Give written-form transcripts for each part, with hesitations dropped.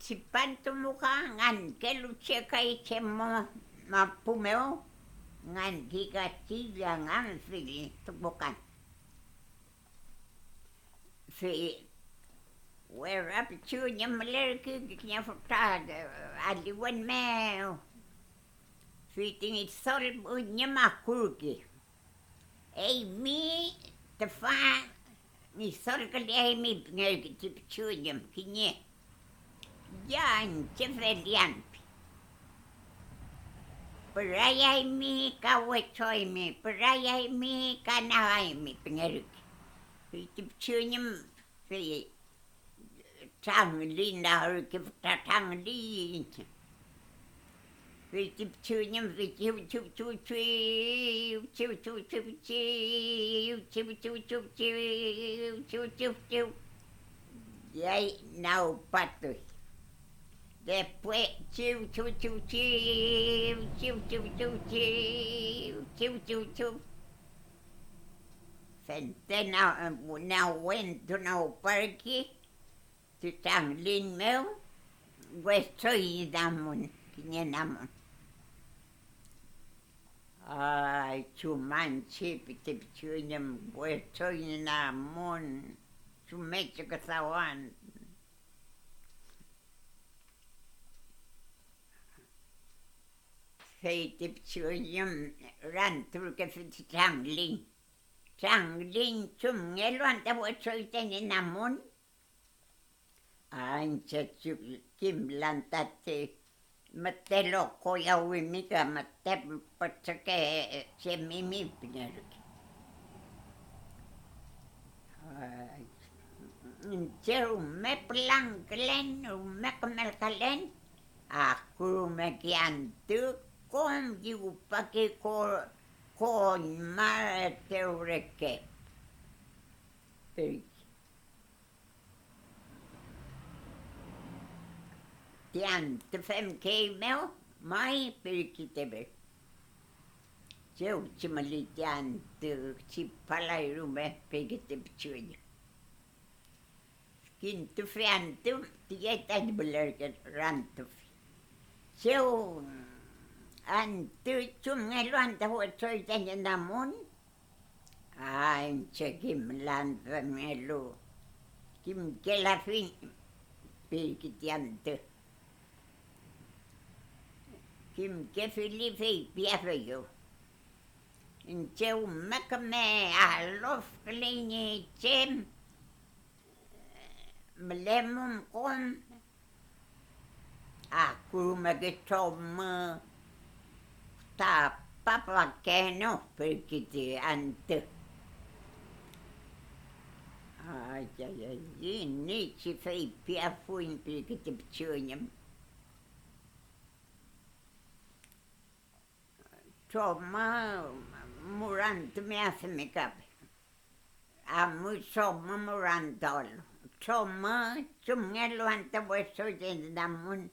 sipanto muka ngan kelu cheka I chemo mapumeo ngan gigastilla ngan fili tubukan. Fi where up to Nhamuhn knya futad aliwan meo. Fi tingit sol Üñüm akurgi. Ei mi tefa ni sol kali ei mi ngel tip Üñüm kinye. Yan chefelian. Perayai mi ka Wetxorki mi, perayai mi ka Nhamuhn mi pengeruk. Fi tip Üñüm fi Txangliñ na hurki ta Txangliñ. Fi tip Üñüm fi chiu. Yai nau patui. Después chiu. Sente na wento na parque. Tu Txangliñ meu. Wetxorki Nhamuhn. Kinye Nhamuhn. Ai, chumanchi tip Üñüm Wetxorki Nhamuhn. Chumecho kasawan. Fei tip Üñüm ranturke fi Txangliñ. Txangliñ chumngelu anta Wetxorki Nhamuhn. Ancha kimlantate matelo koya wimiga matep patake chemimi pinaruk. Cheru me planklen me kamelkalen aku me kiantu kom diu pake ko mar teureke. Tian te fem kei meu mai perikitebe. Cheu chimali tian te chipalai rume perikitebe chuyo. Skin tu fiantu tieta di belerket rantu. Cheu antu chumngelu anta Wetxorki Nhamuhn. Ancha kim lanza melu. Kim kelafin perikitiantu. Kim kefili fei piafeyo. Cheu mekame alof klinyi chem. Mlemum kon. Aku megitoma. Ta papa keno perkiti ante. Ai, ini ci fei piafuin perkiti Üñüm. Toma murantu mi afemikabe. Amu soma murantolo. Toma chumngelu anta Wetxorki Nhamuhn.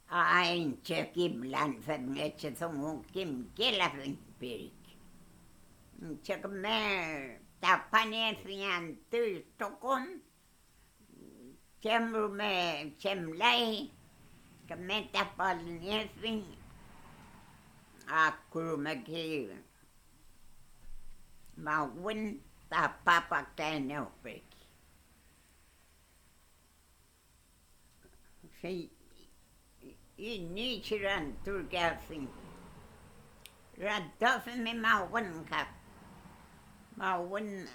Ainche kim lan femngeche thongu kim kelafin perik. Chakme tapane fiantu Stockholm. Chemrume chemlai. Kame tapalne fin. Aku magi mawin ta papa kene opek. Sei ini chiran turgafin. Radofin me mawin kap. Mawin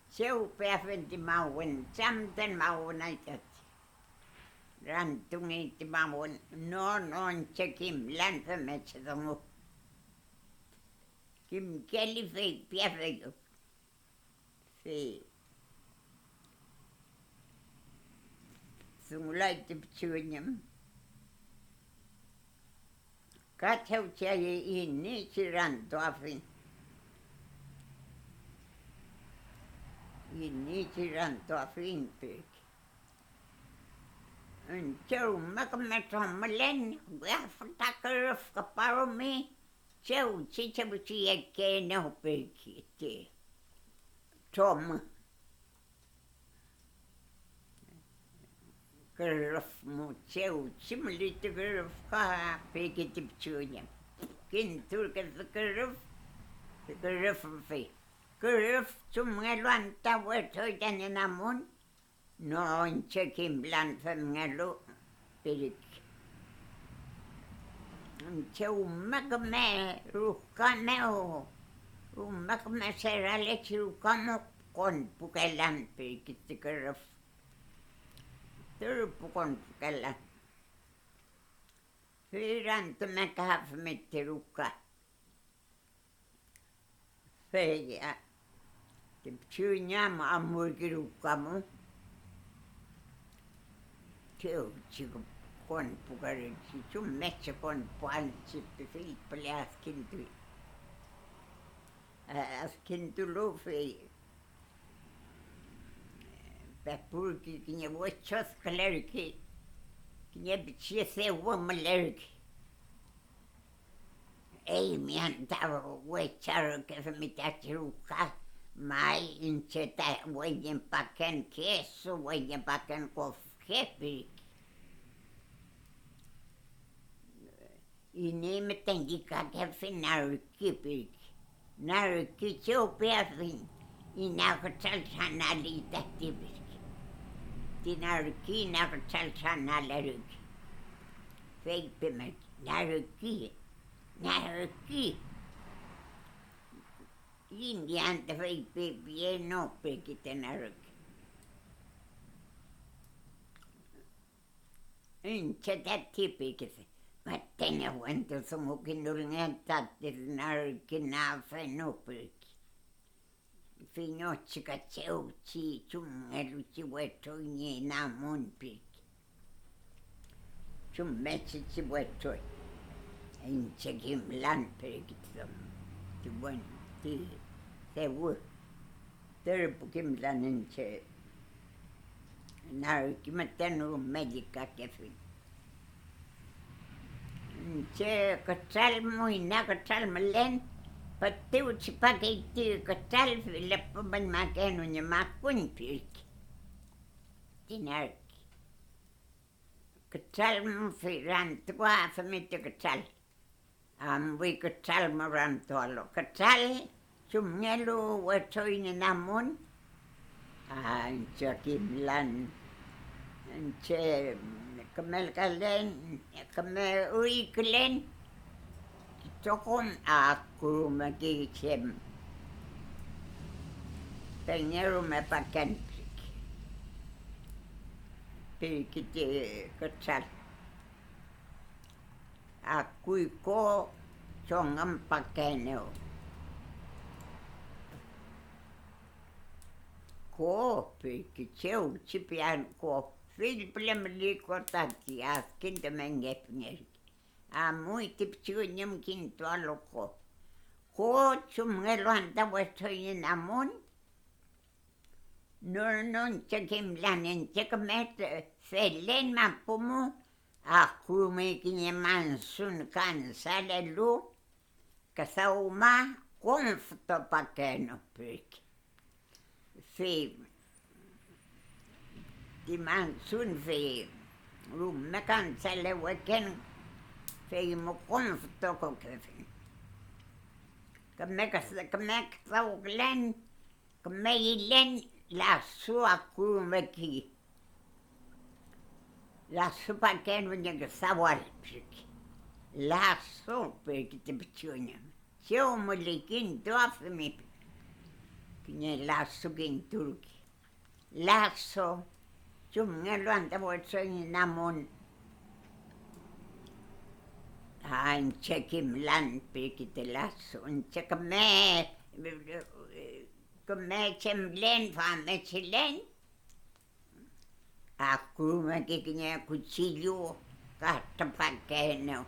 seu perfin di mawin samten mawin aitat. Rantungi ti mawin non chekim lan femeche dongu. Kim keli fei piafeyo. Fei. Sungulai tip Üñüm. Kachau chaya ini chiran toafin. Ini chiran toafin pek. Cheu makametomalen, wafatakar kaparomi. Cheu chichabuchi eke no pekite. Tom. Graf mucheu chimlite graf ka pekiti pchunya. Kin turka graf fe. Graf chumngelo anta weto yan Nhamuhn. No inche kimblan femngelo perik. Inche umagme rukameo. Umagme serale chirukamo con pukelan pekiti graf. Turpukon pukella. Hyrante me kahf mitti rukka. Feija. Tjynyam amurki rukkamu. Tjyutsiku kon pukariksi. Tjum metsä kon puantsitti. Fiippeli äskintui. Äskintulu fei. Purki kinye Wetxorki lerki. Kinye Pichi seuoma lerki. Ei miantava Wetxorki se mitä trukka. Mai incheta voyen paken queso, voyen paken kofkepirik. Inimeten kikakefi narkipirik. Narki tjopeafin. Inakotal sanali tahtipirik. Tinarki nakotal sanalerik. Feipimek. Narki. Narki. Indiante feipi pieno pekite narki. Inche tahtipikise. Mattene huento sumukin dulngen tattir narki nafe nopik. Finocci caceucci, ciungeluci Wetxorki Nhamuhn pik. Ciummecici Wetxorki. Inche kimlan pekitsam. Ti buen, ti sewu. Terpu kimlan inche. Narki matenu medica kefin. Inche katsalmuina katsalmalen. Pattiutsi paketti katalfi leppaman makenu ja makun pirki. Tinarki. Katalmu firant kuafa mitte katal. Ambui katalmu rantualo. Katal sumngelu Wetxorki Nhamuhn. Anche kimlan. Anche kamelkalen. Kame uiklen. Tokon aku magichem. Pengeru me paken prik. Pirkiti katsal. Aku ko chongam pakeneo. Ko pirkiteu chipian ko. Filplem likotati askinta mengepnerki. Muiti ptsyunyam kintualoko. Ko chumngelo anta Wetxorki Nhamuhn. Non tjakimlan tjakamet fellen mappumu. Akumi kinye mansun kansalelu. Kasauma konfto pakeno prik. Fi. Ti mansun fi. Rumme kansale weken. Feimo konfto kokefin. Kamek sauglen. Kameilen lassu akumeki. Lassu pakenu niinkä savalpsiki. Lassu pekiti ptsyunyam. Siumulikin tuafimi. Kinye lassukin turki. Lassu. Chumngelu anta Wetxorki Nhamuhn. Anche kimlan pekite lassu. Anche kame chemlen fame chilen. Aku magikinye cuchillo kahta pakeno.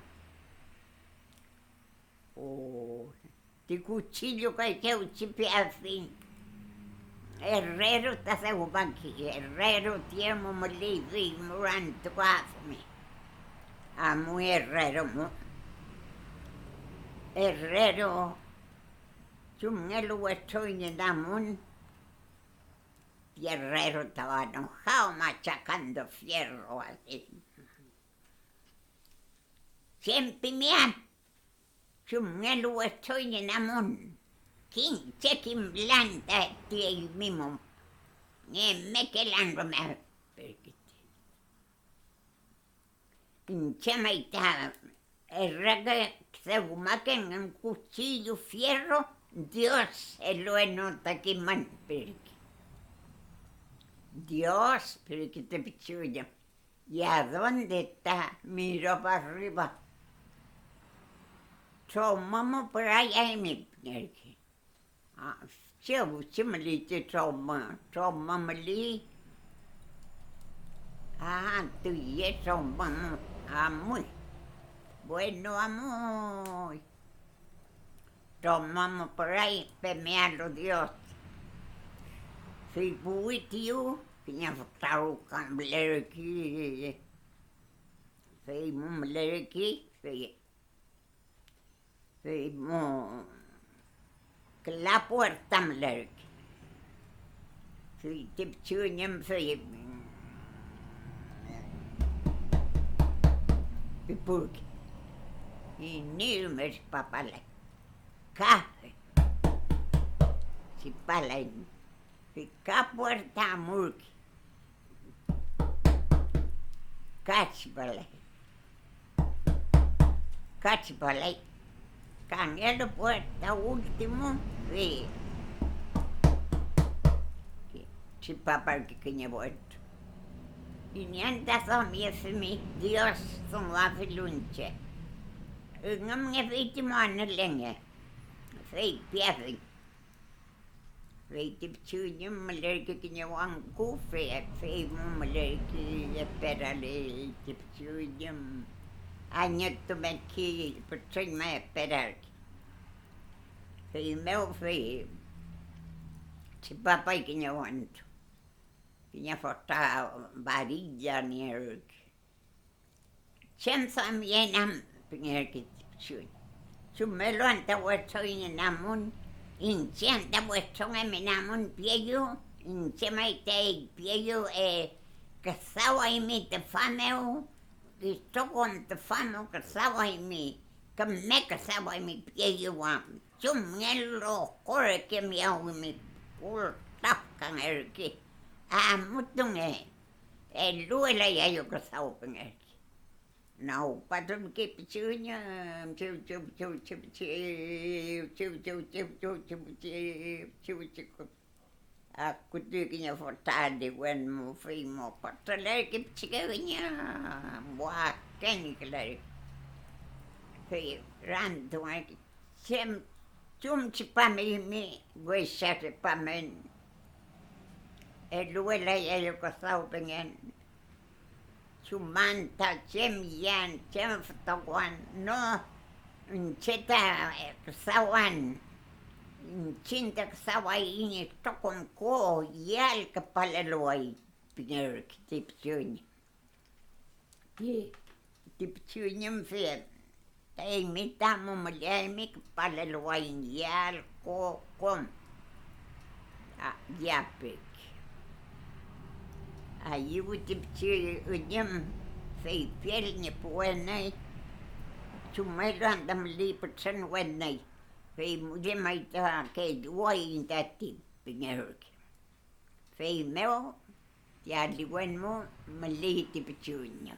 Ti cuchillo kaikeu chipiafin. Herrero taseubanki. Herrero tiemo molivi murantu kwafmi. Amu herrero mu. Herrero chumngelu Wetxorki Nhamuhn. Tierrero estaba enojado machacando fierro así. Siempre me ha chumelo estoy en Nhamuhn. ¿Quién se quien blanda este mismo? Me quedando me chamaita el raga se humaca en un cuchillo fierro. Dios el lo enota que man Dios, pero que te pichuya. ¿Y a dónde está? Miro para arriba. Traumamos por allá en mi perque. Chimali traumamali. Tú y eso traumamos. Muy. Bueno, amor. Traumamos por ahí, pemearlo Dios. Fui buitio, tinha votado com a mulher aqui. Fui uma mulher aqui, fui que la puerta mulher aqui. Fui tipo Üñüm, fui porque e nem meus papalé. Café. Se palai. Fica puerta murki. Cachipalai. Canguelo puerta último. Sí. Si papá que tenía vuelto. Y ni antes a mí Dios son la filunche. No me víctima en el leña. Sí, pierde. Weet je, mulher que tinha um cofre, foi uma mulher que espera ali, tipo, anhoto que por me esperar. Foi meu filho, se papai tinha onde, tinha faltado varilha, né? Sempre também não tinha que tipo, se me lo antiguo em Nhamuhn. Insianta vuestro en Nhamuhn piello, insieme te piello casado y mi te fameo, y esto con te fameo casado y mi, que me casado y mi piello, yo me lo corre que me hago mi culo tacan el que, mucho el luela ya yo casado con él. No, Padre, que pichuña, a cutuquinha fortade, bueno, fuimos para leer que pichuña, buah, quem que leer. Fui rando, sempre, para mim, goixar para mim, luela ya yo casado con él. Manta, yan, fatawan, no, cheta, sawan, chinta sawai, tokon ko, yal kapalaloy, pinir, tipsyun. Tipsyun fiat. Tay mitamo malyami kapalaloy, yal ko, kom. Yapik. Aí o tipo de Üñüm fez pielne puenai, chumelo andam li por san wenai, fez mulher maita que duai inda tip pinherk. Fez meu, ya li wenmo, mali tipo de Üñüm.